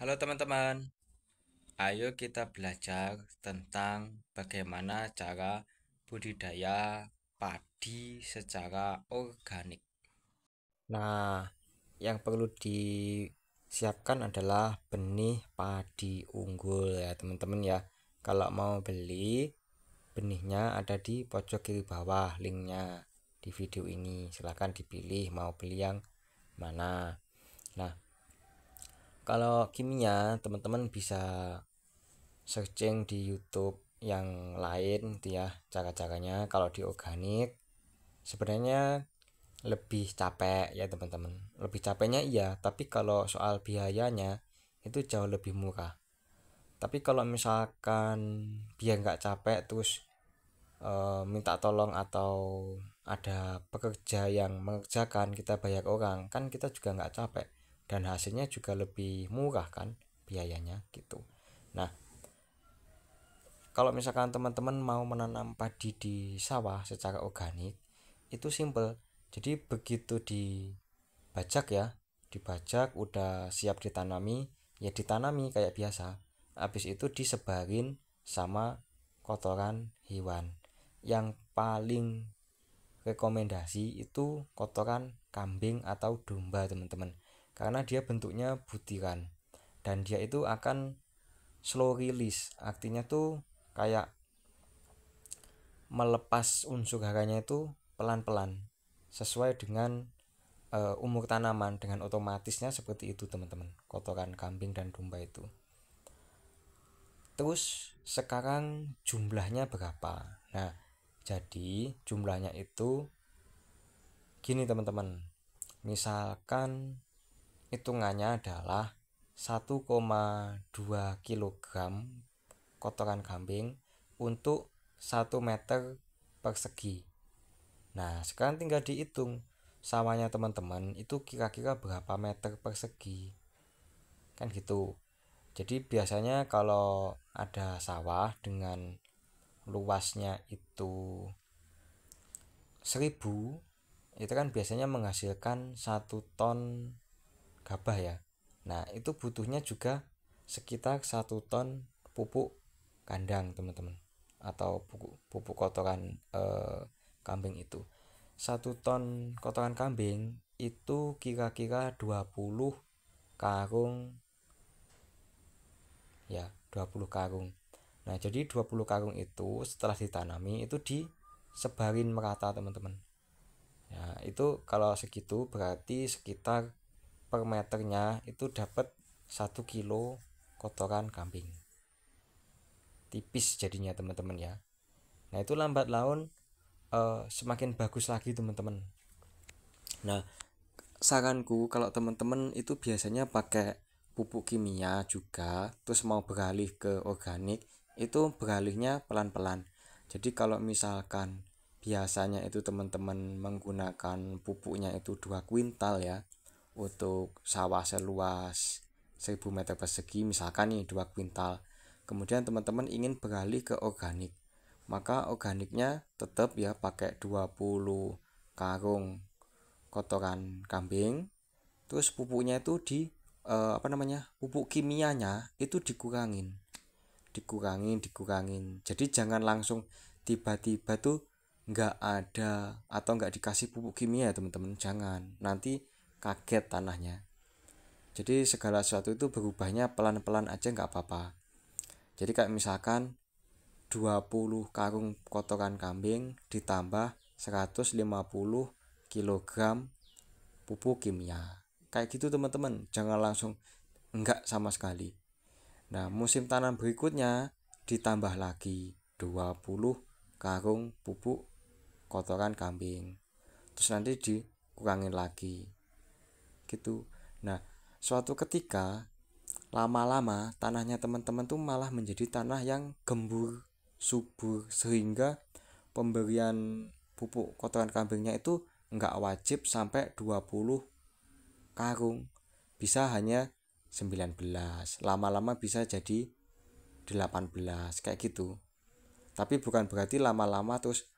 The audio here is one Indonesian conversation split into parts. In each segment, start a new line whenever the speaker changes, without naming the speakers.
Halo teman-teman, ayo kita belajar tentang bagaimana cara budidaya padi secara organik. Nah, yang perlu disiapkan adalah benih padi unggul ya teman-teman ya. Kalau mau beli, benihnya ada di pojok kiri bawah linknya di video ini. Silahkan dipilih mau beli yang mana. Nah, kalau kimia teman-teman bisa searching di YouTube yang lain gitu ya cara-caranya. Kalau di organik sebenarnya lebih capek ya teman-teman, lebih capeknya iya, tapi kalau soal biayanya itu jauh lebih murah. Tapi kalau misalkan biar nggak capek terus minta tolong atau ada pekerja yang mengerjakan, kita bayar orang, kan kita juga nggak capek dan hasilnya juga lebih murah kan biayanya gitu. Nah, kalau misalkan teman-teman mau menanam padi di sawah secara organik itu simple. Jadi begitu dibajak ya, dibajak udah siap ditanami, ya ditanami kayak biasa. Habis itu disebarin sama kotoran hewan. Yang paling rekomendasi itu kotoran kambing atau domba teman-teman, karena dia bentuknya butiran dan dia itu akan slow release, artinya tuh kayak melepas unsur haranya itu pelan-pelan sesuai dengan umur tanaman, dengan otomatisnya seperti itu teman-teman, kotoran kambing dan domba itu. Terus sekarang jumlahnya berapa? Nah, jadi jumlahnya itu gini teman-teman, misalkan hitungannya adalah 1,2 kilogram kotoran kambing untuk 1 meter persegi. Nah, sekarang tinggal dihitung sawahnya teman-teman itu kira-kira berapa meter persegi. Kan gitu. Jadi biasanya kalau ada sawah dengan luasnya itu 1.000, itu kan biasanya menghasilkan 1 ton gabah ya. Nah, itu butuhnya juga sekitar 1 ton pupuk kandang teman-teman, atau pupuk kotoran kambing itu. 1 ton kotoran kambing itu kira-kira 20 karung ya, 20 karung. Nah, jadi 20 karung itu setelah ditanami itu disebarin merata teman-teman. Ya, itu kalau segitu berarti sekitar per meternya itu dapat 1 kilo kotoran kambing. Tipis jadinya teman-teman ya. Nah, itu lambat laun semakin bagus lagi teman-teman. Nah, saranku kalau teman-teman itu biasanya pakai pupuk kimia juga, terus mau beralih ke organik, itu beralihnya pelan-pelan. Jadi kalau misalkan biasanya itu teman-teman menggunakan pupuknya itu 2 kuintal ya, untuk sawah seluas 1.000 meter persegi misalkan nih 2 kuintal. Kemudian teman-teman ingin beralih ke organik, maka organiknya tetap ya pakai 20 karung kotoran kambing, terus pupuknya itu pupuk kimianya itu dikurangin. Jadi jangan langsung tiba-tiba tuh nggak ada atau nggak dikasih pupuk kimia ya teman-teman, jangan, nanti kaget tanahnya. Jadi segala sesuatu itu berubahnya pelan-pelan aja nggak apa-apa. Jadi kayak misalkan 20 karung kotoran kambing ditambah 150 kilogram pupuk kimia. Kayak gitu teman-teman, jangan langsung enggak sama sekali. Nah, musim tanam berikutnya ditambah lagi 20 karung pupuk kotoran kambing. Terus nanti dikurangin lagi. Gitu. Nah, suatu ketika lama-lama tanahnya teman-teman tuh malah menjadi tanah yang gembur, subur, sehingga pemberian pupuk kotoran kambingnya itu enggak wajib sampai 20 karung, bisa hanya 19, lama-lama bisa jadi 18 kayak gitu. Tapi bukan berarti lama-lama terus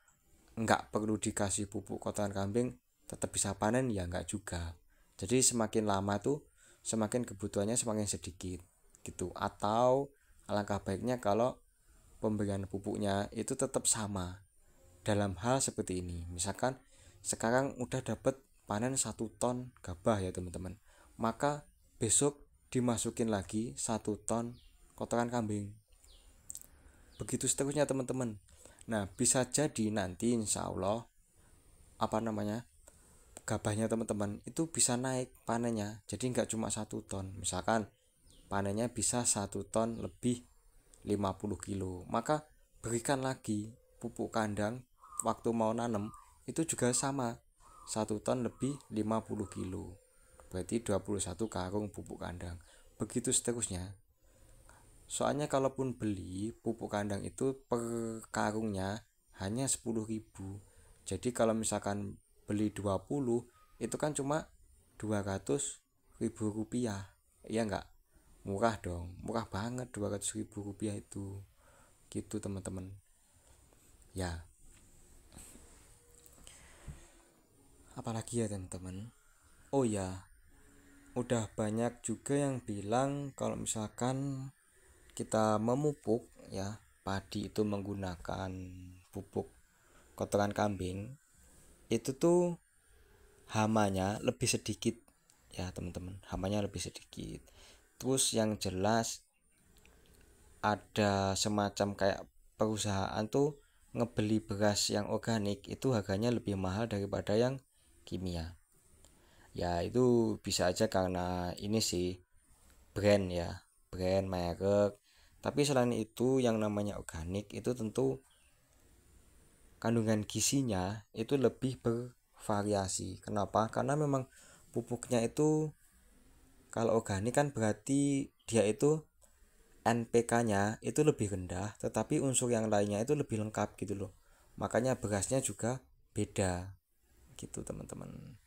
nggak perlu dikasih pupuk kotoran kambing tetap bisa panen, ya nggak juga. Jadi semakin lama tuh semakin kebutuhannya semakin sedikit. gitu. Atau alangkah baiknya kalau pemberian pupuknya itu tetap sama dalam hal seperti ini. Misalkan sekarang udah dapat panen 1 ton gabah ya teman-teman, maka besok dimasukin lagi 1 ton kotoran kambing, begitu seterusnya teman-teman. Nah bisa jadi nanti insya Allah gabahnya teman-teman itu bisa naik panennya, jadi nggak cuma 1 ton, misalkan panennya bisa 1 ton lebih 50 kilo, maka berikan lagi pupuk kandang waktu mau nanam itu juga sama, 1 ton lebih 50 kilo, berarti 21 karung pupuk kandang, begitu seterusnya. Soalnya kalaupun beli pupuk kandang itu per karungnya hanya 10.000, jadi kalau misalkan beli 20 itu kan cuma 200.000 rupiah, iya enggak? Murah dong, murah banget 200.000 rupiah itu, gitu teman-teman ya. Apalagi ya teman-teman, oh ya, udah banyak juga yang bilang kalau misalkan kita memupuk ya padi itu menggunakan pupuk kotoran kambing, itu tuh hamanya lebih sedikit ya teman-teman, hamanya lebih sedikit. Terus yang jelas ada semacam kayak perusahaan tuh ngebeli beras yang organik itu harganya lebih mahal daripada yang kimia. Ya itu bisa aja karena ini sih, brand ya, brand merek. Tapi selain itu yang namanya organik itu tentu kandungan gizinya itu lebih bervariasi. Kenapa? Karena memang pupuknya itu kalau organik kan berarti dia itu NPK-nya itu lebih rendah, tetapi unsur yang lainnya itu lebih lengkap gitu loh. Makanya berasnya juga beda gitu teman-teman.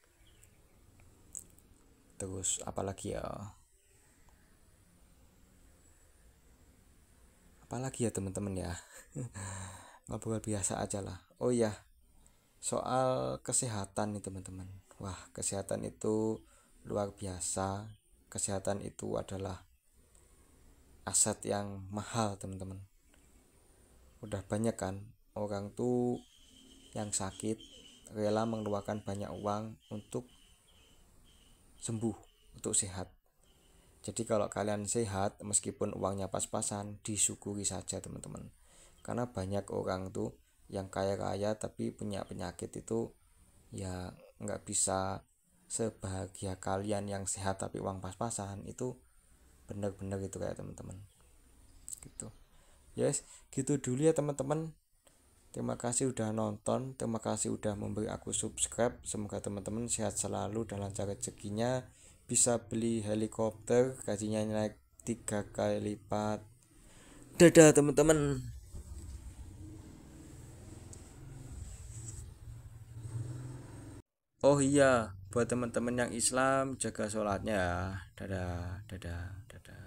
Terus apalagi ya? Apalagi ya teman-teman ya? Ngobrol biasa aja lah. Oh iya, soal kesehatan nih teman-teman. Wah, kesehatan itu luar biasa. Kesehatan itu adalah aset yang mahal teman-teman. Udah banyak kan orang tuh yang sakit rela mengeluarkan banyak uang untuk sembuh, untuk sehat. Jadi kalau kalian sehat meskipun uangnya pas-pasan, disyukuri saja teman-teman. Karena banyak orang tuh yang kaya-kaya tapi punya penyakit itu ya nggak bisa sebahagia kalian yang sehat tapi uang pas-pasan, itu bener-bener gitu kayak teman-teman gitu. Yes, gitu dulu ya teman-teman. Terima kasih udah nonton, terima kasih udah memberi aku subscribe. Semoga teman-teman sehat selalu dan lancar rezekinya, bisa beli helikopter, gajinya naik 3 kali lipat. Dadah teman-teman. Oh iya, buat teman-teman yang Islam jaga sholatnya ya. Dadah, dadah, dadah.